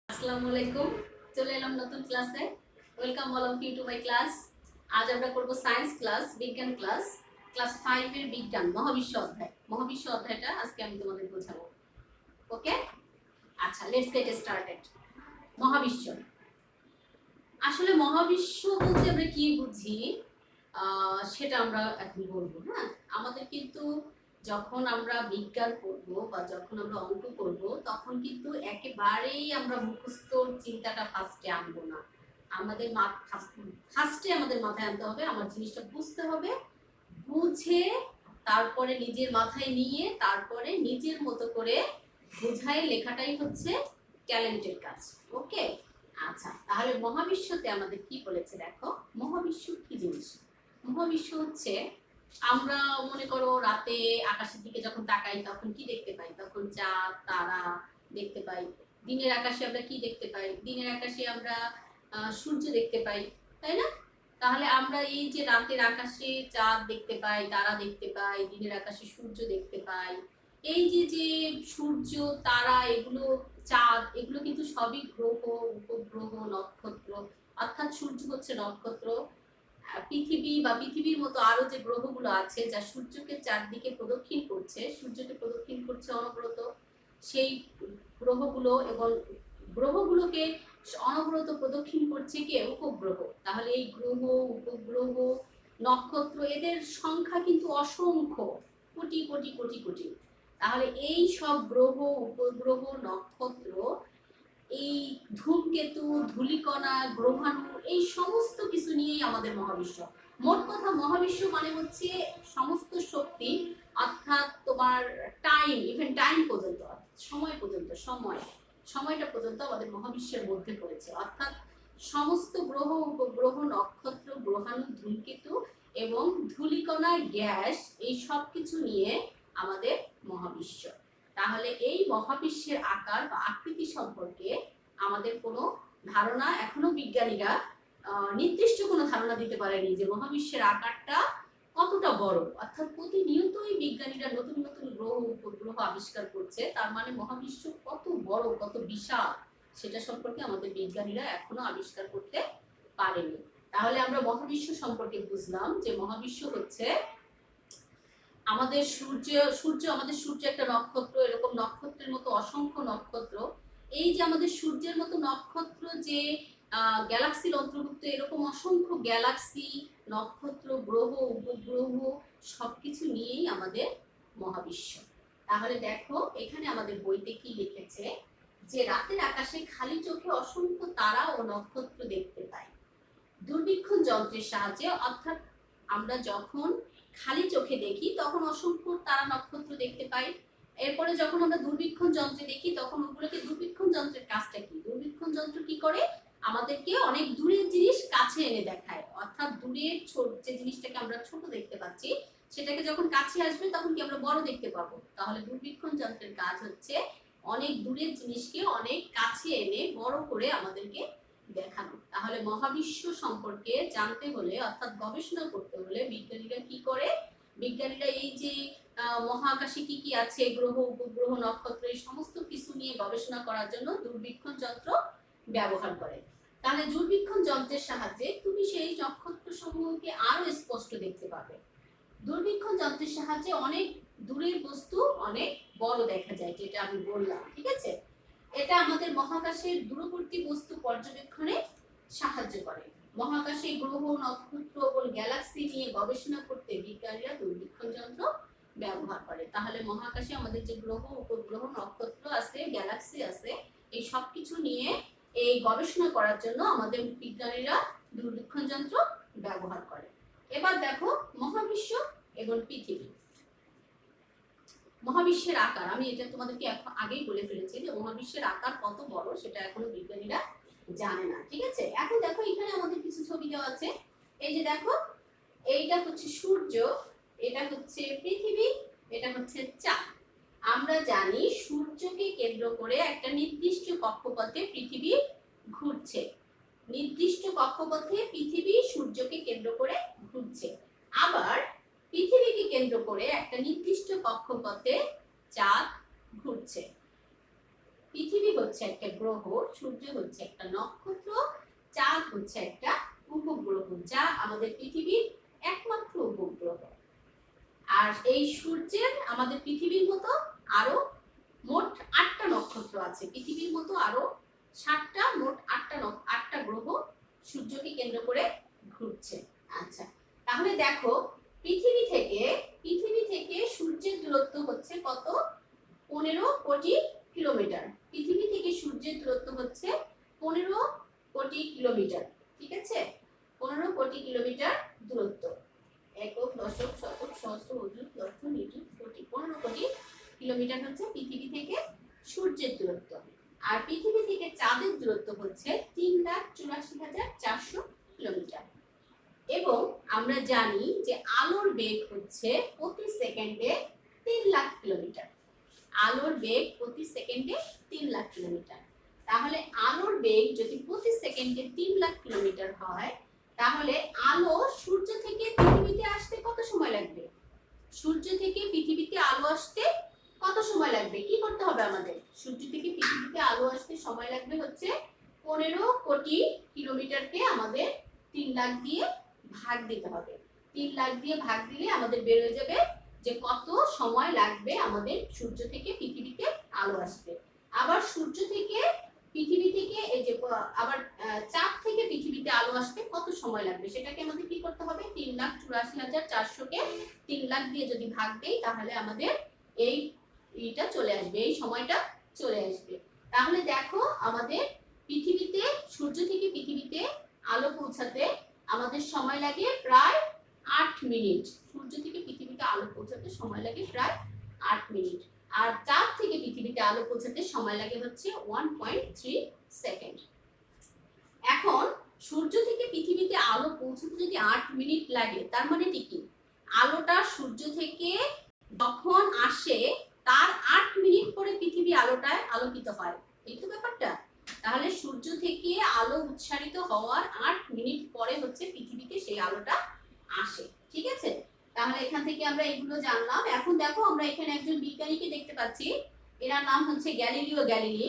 আসসালামু আলাইকুম। চলে এলাম নতুন ক্লাসে। Welcome all of you to my class. আজ আমরা করব সায়েন্স ক্লাস, বিজ্ঞান ক্লাস, ক্লাস 5 এর বিজ্ঞান মহাবিশ্ব অধ্যায়। মহাবিশ্ব অধ্যায়টা আজকে আমি তোমাদের বোঝাবো। ওকে, আচ্ছা, লেটস গেট স্টার্টেড। মহাবিশ্ব, আসলে মহাবিশ্ব বলতে আমরা কি বুঝি সেটা আমরা এখন বলবো। হ্যাঁ, আমাদের কিন্তু যখন আমরা বিজ্ঞান পড়বো বা যখন আমরা অঙ্ক করবো তখন কিন্তু একেবারেই আমরা মুখস্থ চিন্তাটা ফার্স্টে আনবো না। আমাদের ফার্স্টে আমাদের মাথায় আনতে হবে, আমার জিনিসটা বুঝতে হবে, বুঝে তারপরে নিজের মাথায় নিয়ে তারপরে নিজের মতো করে বোঝায় লেখাটাই হচ্ছে ট্যালেন্টের কাজ। ওকে, আচ্ছা, তাহলে মহাবিশ্বতে আমাদের কি বলেছে দেখো। মহাবিশ্ব কি জিনিস? মহাবিশ্ব হচ্ছে, আমরা মনে করো রাতে আকাশের দিকে যখন তাকাই তখন কি দেখতে পাই? তখন চাঁদ তারা দেখতে পাই। দিনের আকাশে আমরা কি দেখতে পাই? দিনের আকাশে আমরা সূর্য দেখতে পাই, তাই না? তাহলে আমরা এই যে রাতের আকাশে চাঁদ দেখতে পাই, তারা দেখতে পাই, দিনের আকাশে সূর্য দেখতে পাই, এই যে যে সূর্য তারা এগুলো চাঁদ এগুলো কিন্তু সবই গ্রহ, উপগ্রহ, নক্ষত্র। অর্থাৎ সূর্য হচ্ছে নক্ষত্র, পৃথিবী বা পৃথিবীর মতো আরো যে গ্রহগুলো আছে যা সূর্যকে চারদিকে প্রদক্ষিণ করছে, সূর্যকে প্রদক্ষিণ করছে অনবরত, সেই গ্রহগুলো এবং গ্রহগুলোকে অনবরত প্রদক্ষিণ করছে কে? উপগ্রহ। তাহলে এই গ্রহ, উপগ্রহ, নক্ষত্র এদের সংখ্যা কিন্তু অসংখ্য, কোটি কোটি কোটি কোটি। তাহলে এই সব গ্রহ, উপগ্রহ, নক্ষত্র, এই ধূমকেতু, ধূলিকণা, গ্রহাণু, এই সমস্ত কিছু নিয়েই আমাদের মহাবিশ্ব। মোট কথা মহাবিশ্ব মানে হচ্ছে সমস্ত শক্তি, অর্থাৎ তোমার টাইম, ইভেন টাইম পর্যন্ত, সময় পর্যন্ত, সময়টা পর্যন্ত আমাদের মহাবিশ্বের মধ্যে পড়েছে। অর্থাৎ সমস্ত গ্রহ, উপগ্রহ, নক্ষত্র, গ্রহাণু, ধূমকেতু এবং ধূলিকণা, গ্যাস, এই সব কিছু নিয়ে আমাদের মহাবিশ্ব। তাহলে এই মহাবিশ্বের আকার বা আকৃতি সম্পর্কে আমাদের কোনো ধারণা এখনো বিজ্ঞানীরা নির্দিষ্ট কোনো ধারণা দিতে পারেনি যে মহাবিশ্বের আকারটা কতটা বড়। অর্থাৎ প্রতিনিয়তই বিজ্ঞানীরা নতুন নতুন গ্রহ, উপগ্রহ আবিষ্কার করছে, তার মানে মহাবিশ্ব কত বড়, কত বিশাল, সেটা সম্পর্কে আমাদের বিজ্ঞানীরা এখনো আবিষ্কার করতে পারেনি। তাহলে আমরা মহাবিশ্ব সম্পর্কে বুঝলাম যে মহাবিশ্ব হচ্ছে আমাদের সূর্য আমাদের সূর্য একটা নক্ষত্র, এরকম নক্ষত্রের মতো অসংখ্য নক্ষত্র। এই যে আমাদের সূর্যের মতো নক্ষত্র যে গ্যালাক্সির অন্তর্ভুক্ত, এরকম অসংখ্য গ্যালাক্সি, নক্ষত্র, গ্রহ, উপগ্রহ সবকিছু নিয়েই আমাদের মহাবিশ্ব। তাহলে দেখো এখানে আমাদের বইতে কি লিখেছে, যে রাতের আকাশে খালি চোখে অসংখ্য তারা ও নক্ষত্র দেখতে পাই দূরবীক্ষণ যন্ত্রের সাহায্যে। অর্থাৎ আমরা যখন খালি চোখে দেখি তখন অসংখ্য তারা নক্ষত্র দেখতে পাই। এরপরে যখন আমরা দূরবীক্ষণ যন্ত্রে দেখি তখন ওগুলোকে, দূরবীক্ষণ যন্ত্রের কাজটা কি? দূরবীক্ষণ যন্ত্র কি করে? আমাদেরকে অনেক দূরের জিনিস কাছে এনে দেখায়। অর্থাৎ দূরের যে জিনিসটাকে আমরা ছোট দেখতে পাচ্ছি সেটাকে যখন কাছে আসবে তখন কি আমরা বড় দেখতে পাবো। তাহলে দূরবীক্ষণ যন্ত্রের কাজ হচ্ছে অনেক দূরের জিনিসকে অনেক কাছে এনে বড় করে আমাদেরকে দেখানো। তাহলে মহাবিশ্ব সম্পর্কে জানতে হলে, অর্থাৎ গবেষণা করতে হলে বিজ্ঞানীরা কি করে? বিজ্ঞানীরা এই যে মহাকাশে কি কি আছে, গ্রহ, উপগ্রহ, নক্ষত্র, এই সমস্ত কিছু নিয়ে গবেষণা করার জন্য দূরবীক্ষণ যন্ত্র ব্যবহার করে। তাহলে দূরবীক্ষণ যন্ত্রের সাহায্যে তুমি সেই নক্ষত্র সমূহকে আরো স্পষ্ট দেখতে পাবে। দূরবীক্ষণ যন্ত্রের সাহায্যে অনেক দূরের বস্তু অনেক বড় দেখা যায়, যেটা আমি বললাম, ঠিক আছে? এটা আমাদের মহাকাশের দূরবর্তী বস্তু পর্যবেক্ষণে সাহায্য করে। মহাকাশে গ্রহ, নক্ষত্র এবং গ্যালাক্সি নিয়ে গবেষণা করতে বিজ্ঞানীরা দূরবীক্ষণ যন্ত্র ব্যবহার করে। তাহলে মহাকাশে আমাদের যে গ্রহ, উপগ্রহ, নক্ষত্র আছে, গ্যালাক্সি আছে, এই সব কিছু নিয়ে এই গবেষণা করার জন্য আমাদের বিজ্ঞানীরা দূরবীক্ষণ যন্ত্র ব্যবহার করে। এবার দেখো মহাবিশ্ব এবং পৃথিবী। মহাবিশ্বের আকার, আমি এটা তোমাদেরকে এখন আগেই বলে ফেলেছি যে মহাবিশ্বের আকার কত বড় সেটা এখনো বিজ্ঞানীরা জানে না, ঠিক আছে? এখন দেখো এখানে আমাদের কিছু ছবি দেওয়া আছে। এই যে দেখো, এইটা হচ্ছে সূর্য, এটা হচ্ছে পৃথিবী, এটা হচ্ছে চাঁদ। আমরা জানি সূর্যকে কেন্দ্র করে একটা নির্দিষ্ট কক্ষপথে পৃথিবী ঘুরছে। নির্দিষ্ট কক্ষপথে পৃথিবী সূর্যকে কেন্দ্র করে ঘুরছে। আবার পৃথিবীকে কেন্দ্র করে একটা নির্দিষ্ট কক্ষপথে চাঁদ ঘুরছে। পৃথিবী হচ্ছে একটা গ্রহ, সূর্য হচ্ছে একটা নক্ষত্র, চাঁদ হচ্ছে একটা উপগ্রহ, যা আমাদের পৃথিবীর একমাত্র উপগ্রহ। আর এই সূর্যের আমাদের পৃথিবীর মতো আরো মোট 8টা নক্ষত্র আছে। পৃথিবীর মতো আরো 7টা, মোট 8টা গ্রহ সূর্যকে কেন্দ্র করে ঘুরছে। আচ্ছা, তাহলে দেখো পৃথিবী থেকে সূর্যের দূরত্ব হচ্ছে কত? 15 কোটি কিলোমিটার। পৃথিবী থেকে সূর্যের দূরত্ব হচ্ছে 15 কোটি কিলোমিটার। ঠিক আছে, 15 কোটি কিলোমিটার দূরত্ব। একক, দশক, শতক, সহস্র, অযুত, লক্ষ, নিযুত, কোটি। 15 কোটি কিলোমিটার হচ্ছে পৃথিবী থেকে সূর্যের দূরত্ব। আর পৃথিবী থেকে চাঁদের দূরত্ব হচ্ছে 3,84,400 কিলোমিটার। এবং আমরা জানি যে আলোর বেগ হচ্ছে প্রতি সেকেন্ডে 3 লাখ কিলোমিটার। আলোর বেগ প্রতি সেকেন্ডে 3 লাখ কিলোমিটার। তাহলে আলোর বেগ যদি প্রতি সেকেন্ডে 3 লাখ কিলোমিটার হয়, তাহলে আলো সূর্য থেকে পৃথিবীতে আসতে কত সময় লাগবে? সূর্য থেকে পৃথিবীতে আলো আসতে কত সময় লাগবে? কি করতে হবে আমাদের? সূর্য থেকে পৃথিবীতে আলো আসতে সময় লাগবে হচ্ছে 15 কোটি কিলোমিটারকে আমাদের 3 লাখ দিয়ে ভাগ দিতে হবে। 3 লাখ দিয়ে ভাগ দিলে আমাদের বের হয়ে যাবে যে কত সময় লাগবে আমাদের সূর্য থেকে পৃথিবীতে আলো আসতে। আবার সূর্য থেকে পৃথিবী থেকে এই যে আবার চাঁদ থেকে পৃথিবীতে আলো আসতে কত সময় লাগবে, সেটাকে আমাদের কি করতে হবে? 3,84,400 কে 3 লাখ দিয়ে যদি ভাগ দেই, তাহলে আমাদের এইটা চলে আসবে, এই সময়টা চলে আসবে। তাহলে দেখো আমাদের পৃথিবীতে, সূর্য থেকে পৃথিবীতে আলো পৌঁছাতে আমাদের সময় লাগে প্রায় 8 মিনিট। সূর্য থেকে পৃথিবীতে আলো পৌঁছাতে সময় লাগে প্রায় 8 মিনিট। আর চাঁদ থেকে পৃথিবীতে আলো পৌঁছাতে সময় লাগে হচ্ছে 1.3 সেকেন্ড। এখন সূর্য থেকে পৃথিবীতে আলো পৌঁছাতে যদি 8 মিনিট লাগে, তার মানে কি? আলোটা সূর্য থেকে যখন আসে তার 8 মিনিট পরে পৃথিবী আলোটায় আলোকিত হয়। এই তো ব্যাপারটা। তাহলে সূর্য থেকে আলো উৎসারিত হওয়ার 8 মিনিট পরে হচ্ছে পৃথিবীতে সেই আলোটা আসে। ঠিক আছে, তাহলে এখান থেকে আমরা এগুলো জানলাম। এখন দেখো আমরা এখানে একজন বিজ্ঞানীকে দেখতে পাচ্ছি, এর নাম হচ্ছে গ্যালিলিও গ্যালিলি।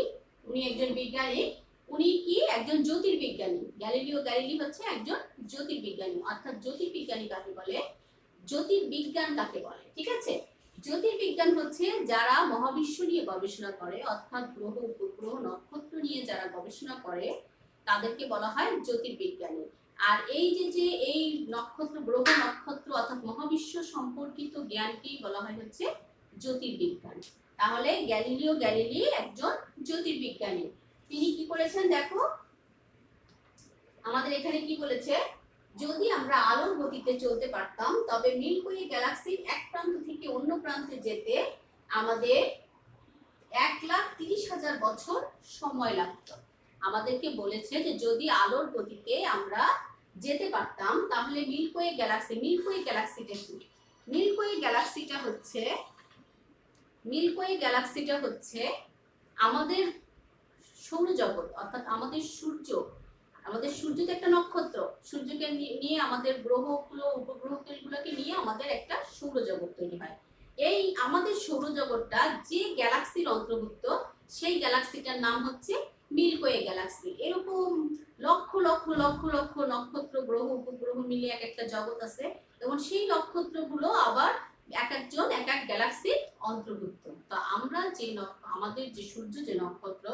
উনি একজন বিজ্ঞানী। উনি কি? একজন জ্যোতির্বিজ্ঞানী। গ্যালিলিও গ্যালিলি হচ্ছে একজন জ্যোতির্বিজ্ঞানী। অর্থাৎ জ্যোতির্বিজ্ঞানী কাকে বলে? জ্যোতির্বিজ্ঞান কাকে বলে? ঠিক আছে, জ্যোতির্বিজ্ঞান হচ্ছে যারা মহাবিশ্ব নিয়ে গবেষণা করে, অর্থাৎ গ্রহ, উপগ্রহ, নক্ষত্র নিয়ে যারা গবেষণা করে, তাদেরকে বলা হয় জ্যোতির্বিজ্ঞানী। আর এই যে এই নক্ষত্র, গ্রহ, নক্ষত্র অর্থাৎ মহাবিশ্ব সম্পর্কিত জ্ঞানকেই বলা হয় হচ্ছে জ্যোতির্বিজ্ঞান। তাহলে গ্যালিলিও গ্যালিলি একজন জ্যোতির্বিজ্ঞানী। তিনি কি করেছেন দেখো, আমাদের এখানে কি বলেছে? যদি আমরা আলোর গতিতে চলতে পারতাম, তবে মিল্কি গ্যালাক্সির এক প্রান্ত থেকে অন্য প্রান্তে যেতে আমাদের 1,30,000 বছর সময় লাগতো। আমাদেরকে বলেছে যে যদি আলোর গতিতে আমরা যেতে পারতাম, তাহলে মিল্কি গ্যালাক্সিটা কি? মিল্কি গ্যালাক্সিটা হচ্ছে আমাদের সৌরজগৎ, অর্থাৎ আমাদের সূর্য। আমাদের সূর্য তো একটা নক্ষত্র, সূর্যকে নিয়ে আমাদের গ্রহগুলো, উপগ্রহগুলোকে নিয়ে আমাদের একটা সৌরজগৎ তৈরি হয়। এই আমাদের সৌরজগৎটা যে গ্যালাক্সির অন্তর্ভুক্ত, সেই গ্যালাক্সিটার নাম হচ্ছে মিল্কি গ্যালাক্সি। এরকম লক্ষ লক্ষ লক্ষ লক্ষ নক্ষত্র, গ্রহ, উপগ্রহ মিলিয়ে এক একটা জগৎ আছে, এবং সেই নক্ষত্রগুলো আবার এক একজন এক এক গ্যালাক্সির অন্তর্ভুক্ত। তো আমরা যে আমাদের যে সূর্য, যে নক্ষত্র,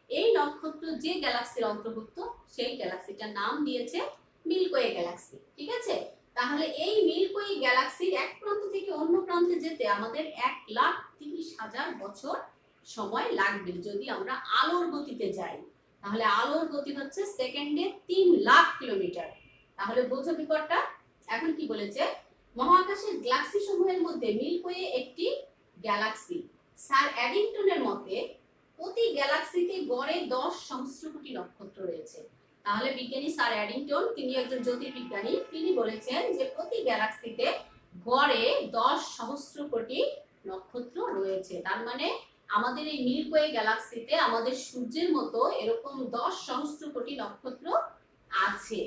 এই নক্ষত্র যে গ্যালাক্সির অন্তর্ভুক্ত, সেই গ্যালাক্সিটার নাম দিয়েছে মিল্কি গ্যালাক্সি। ঠিক আছে, তাহলে এই মিল্কি গ্যালাক্সির এক প্রান্ত থেকে অন্য প্রান্তে যেতে আমাদের 1,30,000 বছর সময় লাগবে যদি আমরা আলোর গতিতে যাই। তাহলে আলোর গতি হচ্ছে সেকেন্ডে 3 লাখ কিলোমিটার। তাহলে বোঝো ব্যাপারটা। এখন কি বলেছে? মহাকাশের গ্যালাক্সি সমূহের মধ্যে মিল্কি একটি গ্যালাক্সি। স্যার এডিংটনের মতে প্রতি গ্যালাক্সিতে গড়ে 10 সহস্র কোটি নক্ষত্র রয়েছে। তাহলে বিজ্ঞানী স্যার এডিংটন, তিনি একজন জ্যোতির্বিজ্ঞানী, তিনি বলেছেন যে প্রতি গ্যালাক্সিতে গড়ে 10 সহস্র কোটি নক্ষত্র রয়েছে। তার মানে আমাদের এই মিল্কি গ্যালাক্সিতে আমাদের সূর্যের মতো এরকম 10 সহস্র কোটি নক্ষত্র আছে।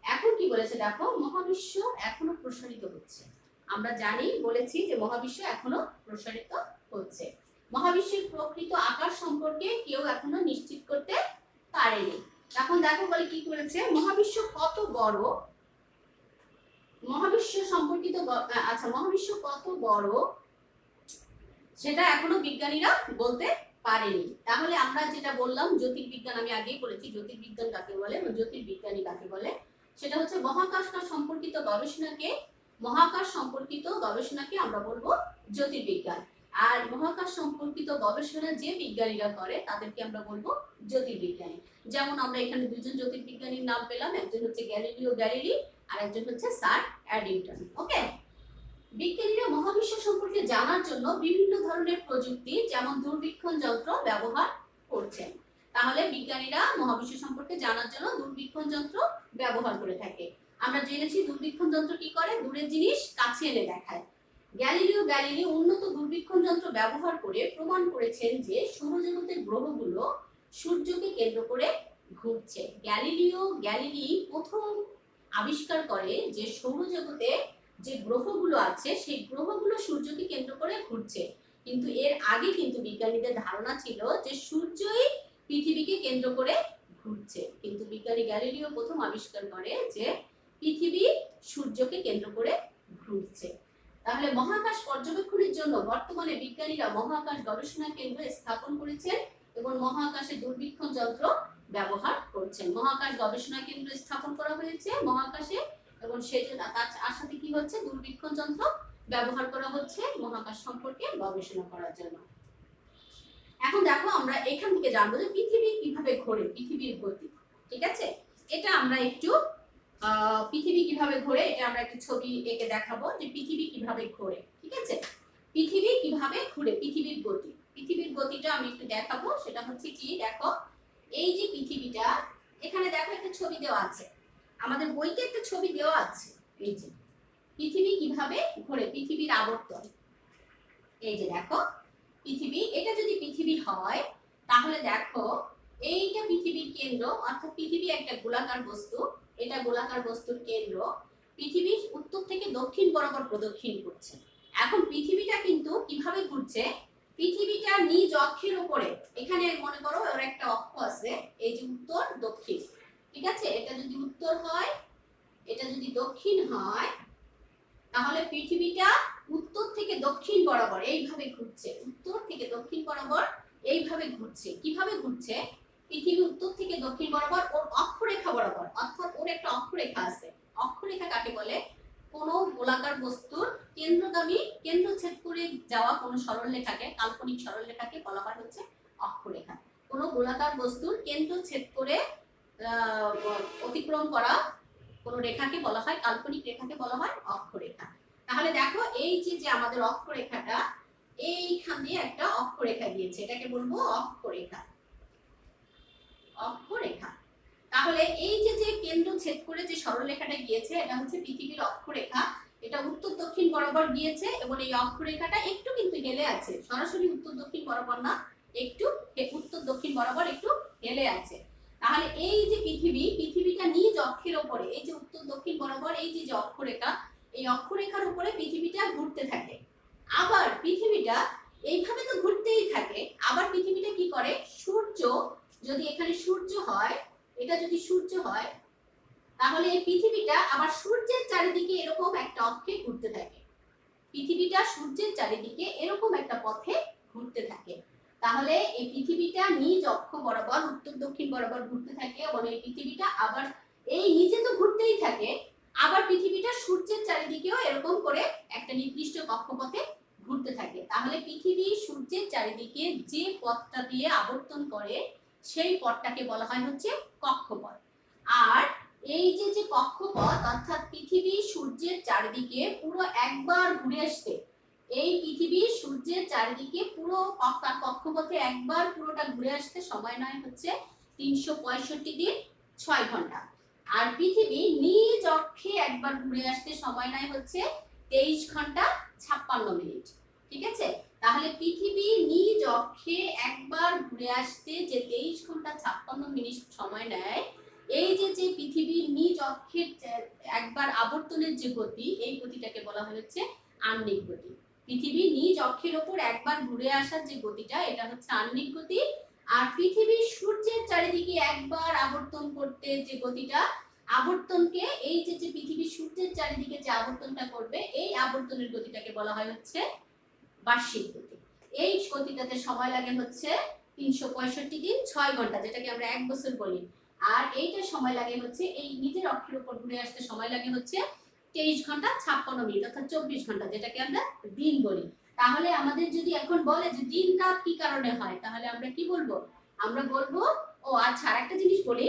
এখন কি বলেছে দেখো, মহাবিশ্ব এখনো প্রসারিত হচ্ছে। আমরা জানি, বলেছি যে মহাবিশ্ব এখনো প্রসারিত হচ্ছে। মহাবিশ্বের প্রকৃত আকার সম্পর্কে কেউ এখনো নিশ্চিত করতে পারেনি। এখন দেখো বলে কি করেছে, মহাবিশ্ব কত বড়, মহাবিশ্ব সম্পর্কিত মহাবিশ্ব কত বড় সেটা এখনো বিজ্ঞানীরা বলতে পারেনি। তাহলে আমরা যেটা বললাম জ্যোতির্বিজ্ঞান, আমি আগেই বলেছি জ্যোতির্বিজ্ঞান কাকে বলে, জ্যোতির্বিজ্ঞানী কাকে বলে, সেটা হচ্ছে মহাকাশ সম্পর্কিত গবেষণাকে, মহাকাশ সম্পর্কিত গবেষণাকে আমরা বলবো জ্যোতির্বিজ্ঞান। আর মহাকাশ সম্পর্কিত গবেষণা যে বিজ্ঞানীরা করে তাদেরকে আমরা বলবো জ্যোতির্বিজ্ঞানী। যেমন আমরা এখানে দুজন জ্যোতির্বিজ্ঞানীর নাম পেলাম, একজন হচ্ছে গ্যালিলিও গ্যালিলি আর একজন হচ্ছে স্যার এডিংটন। ওকে, বিজ্ঞানীরা মহাবিশ্ব সম্পর্কে জানার জন্য বিভিন্ন ধরনের প্রযুক্তি যেমন দূরবীক্ষণ যন্ত্র ব্যবহার করছেন। তাহলে বিজ্ঞানীরা মহাবিশ্ব সম্পর্কে জানার জন্য দূরবীক্ষণ যন্ত্র ব্যবহার করে থাকে। আমরা জেনেছি দূরবীক্ষণ যন্ত্র কি করে, দূরের জিনিস কাছে এনে দেখায়। গ্যালিলিও গ্যালিলি উন্নত দূরবীক্ষণ যন্ত্র ব্যবহার করে প্রমাণ করেছেন যে সৌরজগতের গ্রহগুলো সূর্যকে কেন্দ্র করে ঘুরছে। গ্যালিলিও গ্যালিলি প্রথম আবিষ্কার করে যে সৌরজগতে যে গ্রহগুলো আছে সেই গ্রহগুলো সূর্যকে কেন্দ্র করে ঘুরছে। কিন্তু এর আগে কিন্তু বিজ্ঞানীদের ধারণা ছিল যে সূর্যই পৃথিবীকে কেন্দ্র করে ঘুরছে, কিন্তু বিজ্ঞানী গ্যালিলিও প্রথম আবিষ্কার করে যে পৃথিবী সূর্যকে কেন্দ্র করে ঘুরছে। তাহলে মহাকাশ পর্যবেক্ষণের জন্য বর্তমানে বিজ্ঞানীরা মহাকাশ গবেষণা কেন্দ্র স্থাপন করেছেন এবং মহাকাশে দূরবীক্ষণ যন্ত্র ব্যবহার করছেন। মহাকাশ গবেষণা কেন্দ্র স্থাপন করা হয়েছে মহাকাশে, এবং সেই জন্য তার সাথে কি হচ্ছে, দূরবীক্ষণ যন্ত্র ব্যবহার করা হচ্ছে মহাকাশ সম্পর্কে গবেষণা করার জন্য। এখন দেখো আমরা এখান থেকে জানবো যে পৃথিবী কিভাবে ঘোরে, পৃথিবীর গতি। ঠিক আছে, এটা আমরা একটু পৃথিবী কিভাবে ঘোরে এটা আমরা একটা ছবি এঁকে দেখাবো যে পৃথিবী কিভাবে ঘোরে। ঠিক আছে, পৃথিবী কিভাবে ঘুরে, পৃথিবীর গতি, পৃথিবীর গতিটা আমি একটু দেখাবো। সেটা হচ্ছে কি, দেখো এই যে পৃথিবীটা, এখানে দেখো একটা ছবি দেওয়া আছে, আমাদের বইতে একটা ছবি দেওয়া আছে। এই যে পৃথিবী কিভাবে ঘোরে, পৃথিবীর আবর্তন। এই যে দেখো পৃথিবী, এটা যদি পৃথিবী হয় তাহলে দেখো এইটা পৃথিবীর কেন্দ্র, অর্থাৎ পৃথিবী একটা গোলাকার বস্তু, এটা গোলাকার বস্তুর কেন্দ্র। পৃথিবী উত্তর থেকে দক্ষিণ বরাবর প্রদক্ষিণ করছে। এখন পৃথিবীটা কিন্তু কিভাবে ঘুরছে, পৃথিবীটা নিজ অক্ষের উপরে, এখানে মনে করো ওর একটা অক্ষ আছে, এই যে উত্তর দক্ষিণ। ঠিক আছে, এটা যদি উত্তর হয়, এটা যদি দক্ষিণ হয়, তাহলে পৃথিবীটা উত্তর থেকে দক্ষিণ বরাবর এইভাবে ঘুরছে, উত্তর থেকে দক্ষিণ বরাবর এইভাবে ঘুরছে। কিভাবে ঘুরছে, পৃথিবী উত্তর থেকে দক্ষিণ বরাবর ওর অক্ষরেখা বরাবর, অর্থাৎ ওর একটা অক্ষরেখা আছে। অক্ষরেখা কাকে বলে, কোন গোলাকার বস্তুর কেন্দ্রগামী, কেন্দ্রচ্ছেদ করে যাওয়া কোন সরলরেখাকে, কাল্পনিক সরলরেখাকে বলা হয় হচ্ছে অক্ষরেখা। কোন গোলাকার বস্তুর কেন্দ্রচ্ছেদ করে অতিক্রম করা কোন রেখাকে বলা হয়, কাল্পনিক রেখাকে বলা হয় অক্ষরেখা। তাহলে দেখো এই যে আমাদের অক্ষরেখাটা, এইখানে একটা অক্ষরেখা দিয়েছে, এটাকে বলবো অক্ষরেখা, অক্ষরেখা। তাহলে এই যে কেন্দ্র ছেদ করে যে সরলরেখাটা গিয়েছে এটা হচ্ছে পৃথিবীর অক্ষরেখা। এটা উত্তর দক্ষিণ বরাবর গিয়েছে এবং এই অক্ষরেখাটা একটু কিন্তু হেলে আছে, সরাসরি উত্তর দক্ষিণ বরাবর না, একটু উত্তর দক্ষিণ বরাবর একটু হেলে আছে। তাহলে এই যে পৃথিবী, পৃথিবীটা নিজ অক্ষের উপরে, এই যে উত্তর দক্ষিণ বরাবর এই যে অক্ষরেখা, এই অক্ষরেখার উপরে পৃথিবীটা ঘুরতে থাকে। আবার পৃথিবীটা এইভাবে তো ঘুরতেই থাকে, আবার পৃথিবীটা কি করে, সূর্য যদি এখানে সূর্য হয়, এটা যদি সূর্য হয়, তাহলে এই পৃথিবীটা আবার সূর্যের চারিদিকে এরকম একটা অক্ষে ঘুরতে থাকে। পৃথিবীটা সূর্যের চারিদিকে এরকম একটা পথে ঘুরতে থাকে। তাহলে এই পৃথিবীটা নিজ অক্ষ বরাবর উত্তর দক্ষিণ বরাবর ঘুরতে থাকে এবং এই পৃথিবীটা আবার এই নিজে তো ঘুরতেই থাকে, আবার পৃথিবীটা সূর্যের চারিদিকেও এরকম করে একটা নির্দিষ্ট কক্ষপথে ঘুরতে থাকে। তাহলে পৃথিবী সূর্যের চারিদিকে যে পথটা দিয়ে আবর্তন করে সেই পথটাকে বলা হয় হচ্ছে কক্ষপথ। আর এই যে কক্ষপথ, অর্থাৎ পৃথিবী সূর্যের চারিদিকে পুরো একবার ঘুরে আসতে, এই পৃথিবী সূর্যের চারিদিকে পুরো কক্ষপথে একবার পুরোটা ঘুরে আসতে সময় নেয় হচ্ছে 365 দিন 6 ঘন্টা। আর পৃথিবী নিজ অক্ষে একবার ঘুরে আসতে সময় নেয় হচ্ছে 23 ঘন্টা 56 মিনিট। ঠিক আছে, তাহলে পৃথিবী নিজ অক্ষে একবার ঘুরে আসতে যে 23 ঘন্টা 56 মিনিট সময় নেয়, এই যে পৃথিবীর নিজ অক্ষের একবার আবর্তনের যে গতি, এই গতিটাকে বলা হচ্ছে আহ্নিক গতি। পৃথিবী নিজ অক্ষের ওপর একবার ঘুরে আসার যে গতিটা এটা হচ্ছে আহ্নিক গতি, আর পৃথিবী সূর্যের চারিদিকে একবার আবর্তন করতে যে গতিটা, আবর্তনকে এই যে পৃথিবী সূর্যের চারিদিকে যে আবর্তনটা করবে এই আবর্তনের গতিটাকে বলা হয় হচ্ছে বার্ষিক গতি। এই গতিটাতে সময় লাগে হচ্ছে 365 দিন 6 ঘন্টা, যেটাকে আমরা 1 বছর বলি। আর এইটা সময় লাগে হচ্ছে এই নিজের অক্ষের উপর ঘুরে আসতে সময় লাগে হচ্ছে 23 ঘন্টা 56 মিনিট অর্থাৎ 24 ঘন্টা, যেটাকে আমরা দিন বলি। তাহলে আমাদের যদি এখন বলে যে দিন রাত কি কারণে হয়, তাহলে আমরা কি বলবো? আমরা বলবো, ও আচ্ছা আরেকটা জিনিস বলি,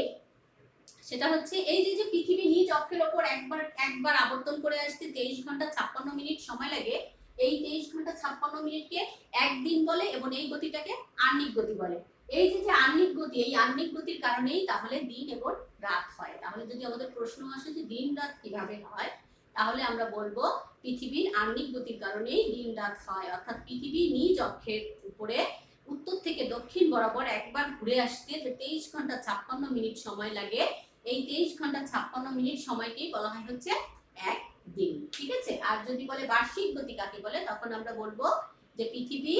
সেটা হচ্ছে এই যে পৃথিবী নিজ অক্ষের ওপর একবার একবার আবর্তন করে আসতে 23 ঘন্টা 56 মিনিট সময় লাগে, এই 23 ঘন্টা 56 মিনিটকে একদিন বলে এবং এই গতিটাকে আহ্নিক গতি বলে। এই যে আহ্নিক গতি, এই আহ্নিক গতির কারণেই তাহলে দিন এবং রাত হয়। তাহলে যদি আমাদের প্রশ্ন আসে যে দিন রাত কিভাবে হয়, তাহলে আমরা বলবো পৃথিবীর আহ্নিক গতির কারণেই দিন রাত হয়, অর্থাৎ পৃথিবী নিজ অক্ষের উপরে উত্তর থেকে দক্ষিণ বরাবর একবার ঘুরে আসতে 23 ঘন্টা 56 মিনিট সময় লাগে। এই 23 ঘন্টা 56 মিনিট সময়কেই বলা হয় হচ্ছে এক দিন, ঠিক আছে? আর যদি বলে বার্ষিক গতি কাকে বলে, তখন আমরা বলবো যে পৃথিবী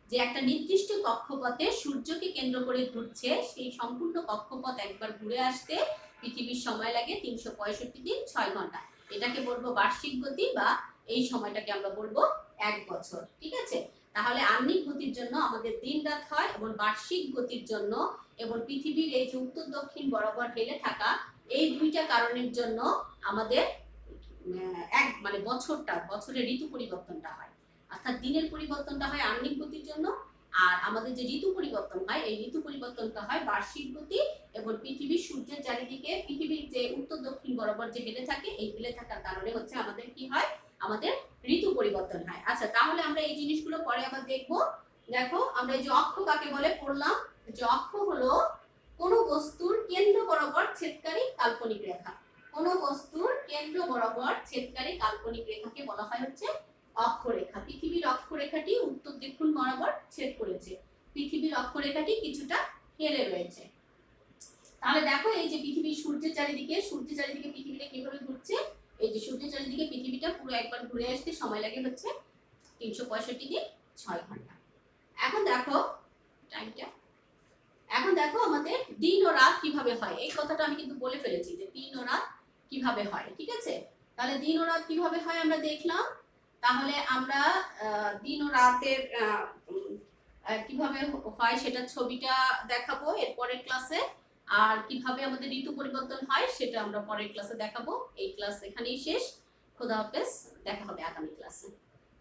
যে একটা নির্দিষ্ট কক্ষপথে সূর্যকে কেন্দ্র করে ঘুরছে, সেই সম্পূর্ণ কক্ষপথ একবার ঘুরে আসতে পৃথিবীর সময় লাগে 365 দিন 6 ঘন্টা। এটাকে বলবো বার্ষিক গতি, বা এই সময়টাকে আমরা বলবো 1 বছর, ঠিক আছে? তাহলে আহ্নিক গতির জন্য আমাদের দিন রাত হয়, এবং বার্ষিক গতির জন্য এবং পৃথিবীর এই যে উত্তর দক্ষিণ বরাবর হেলে থাকা এই দুইটা কারণের জন্য আমাদের এক মানে বছরের ঋতু পরিবর্তনটা হয়, অর্থাৎ দিনের পরিবর্তনটা হয় আহ্নিক গতির জন্য, আর আমাদের যে ঋতু পরিবর্তন হয় এই ঋতু পরিবর্তনটা হয় বার্ষিক গতি, এবং পৃথিবী সূর্যের চারিদিকে পৃথিবীর যে উত্তর দক্ষিণ বরাবর যে হেলে থাকে এই হেলে থাকার কারণে হচ্ছে আমাদের কি হয়, আমাদের ঋতু পরিবর্তন হয়। আচ্ছা, তাহলে আমরা এই জিনিসগুলো পরে আবার দেখবো। দেখো, আমরা এই যে অক্ষ কাকে বলে পড়লাম, যে অক্ষ হলো কোন বস্তুর কেন্দ্র বরাবর ছেদকারী কাল্পনিক রেখা। কোন বস্তুর কেন্দ্র বরাবর ছেদকারী কাল্পনিক রেখাকে বলা হয় হচ্ছে অক্ষরেখা। পৃথিবীর অক্ষরেখাটি উত্তর দক্ষিণ বরাবর ছেদ করেছে, পৃথিবীর অক্ষরেখাটি কিছুটা হেলে রয়েছে। তাহলে দেখো, এই যে পৃথিবী সূর্যের চারিদিকে পৃথিবীটা কিভাবে ঘুরছে, এই যে সূর্যের চারিদিকে পৃথিবীটা পুরো একবার ঘুরে আসতে সময় লাগে হচ্ছে 365 দিন 6 ঘন্টা। এখন দেখো টাইমটা, এখন দেখো আমাদের দিন ও রাত কিভাবে হয়, এই কথাটা আমি কিন্তু বলে ফেলেছি যে দিন ও রাত কিভাবে হয়, ঠিক আছে? তাহলে দিন ও রাত কিভাবে হয় আমরা দেখলাম। তাহলে আমরা দিন ও রাতের কিভাবে হয় সেটা ছবিটা দেখাবো এরপরের ক্লাসে, আর কিভাবে আমাদের ঋতু পরিবর্তন হয় সেটা আমরা পরের ক্লাসে দেখাবো। এই ক্লাস এখানেই শেষ। খোদা হাফেজ, দেখা হবে আগামী ক্লাসে।